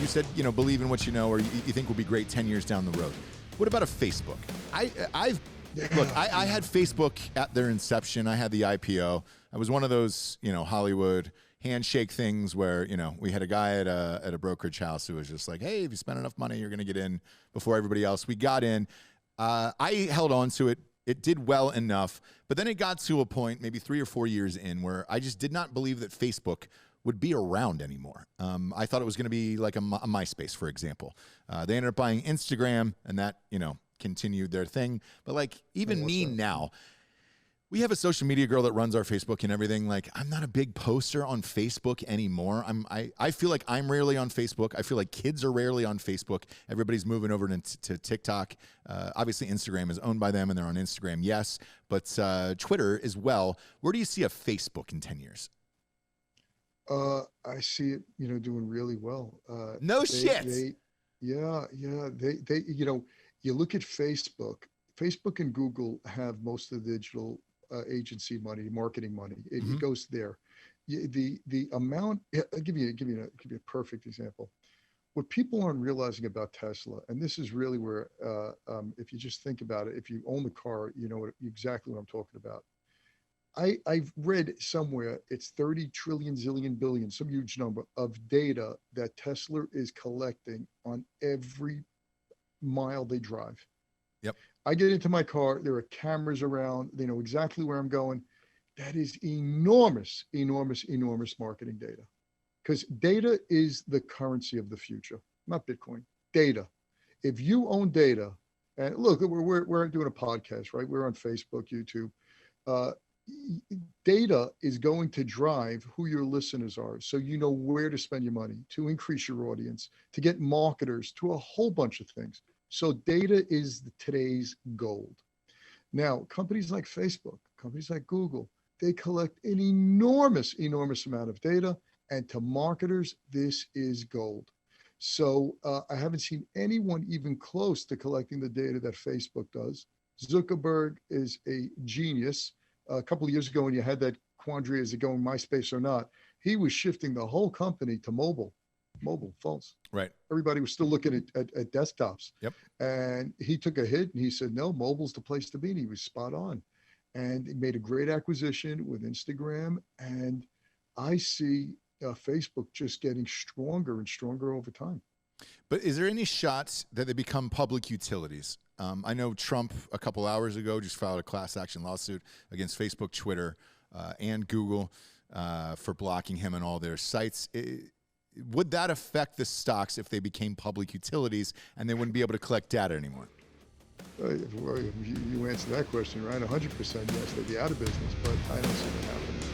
you said, believe in what you know or you think will be great 10 years down the road. What about a Facebook? I had Facebook at their inception. I had the IPO. I was one of those, Hollywood handshake things where, we had a guy at a brokerage house who was just like, hey, if you spend enough money, you're going to get in before everybody else. We got in. I held on to it. It did well enough, but then it got to a point, maybe 3 or 4 years in, where I just did not believe that Facebook would be around anymore. I thought it was going to be like a MySpace, for example. They ended up buying Instagram, and that, continued their thing. But like even me now, we have a social media girl that runs our Facebook and everything. Like, I'm not a big poster on Facebook anymore. I feel like I'm rarely on Facebook. I feel like kids are rarely on Facebook. Everybody's moving over to TikTok. Obviously, Instagram is owned by them, and they're on Instagram, yes. But Twitter as well. Where do you see a Facebook in 10 years? I see it, doing really well. Shit. Yeah. They, you look at Facebook and Google have most of the digital agency money, marketing money. It goes there. The amount. I'll give you a perfect example. What people aren't realizing about Tesla, and this is really where, if you just think about it, if you own the car, you know exactly what I'm talking about. I've read somewhere it's 30 trillion, zillion, billion, some huge number of data that Tesla is collecting on every mile they drive. Yep. I get into my car, there are cameras around, they know exactly where I'm going. That is enormous, enormous, enormous marketing data. Because data is the currency of the future, not Bitcoin, data. If you own data, and look, we're doing a podcast, right? We're on Facebook, YouTube. Data is going to drive who your listeners are. So you know where to spend your money, to increase your audience, to get marketers, to a whole bunch of things. So data is today's gold. Now, companies like Facebook, companies like Google, they collect an enormous, enormous amount of data. And to marketers, this is gold. So I haven't seen anyone even close to collecting the data that Facebook does. Zuckerberg is a genius. A couple of years ago, when you had that quandary, is it going MySpace or not? He was shifting the whole company to mobile phones. Right. Everybody was still looking at desktops. Yep. And he took a hit and he said, no, mobile's the place to be. And he was spot on. And he made a great acquisition with Instagram. And I see Facebook just getting stronger and stronger over time. But is there any shots that they become public utilities? I know Trump a couple hours ago just filed a class action lawsuit against Facebook, Twitter, and Google for blocking him on all their sites. Would that affect the stocks if they became public utilities and they wouldn't be able to collect data anymore? Well, you answered that question, right? 100% yes, they'd be out of business, but I don't see that happening.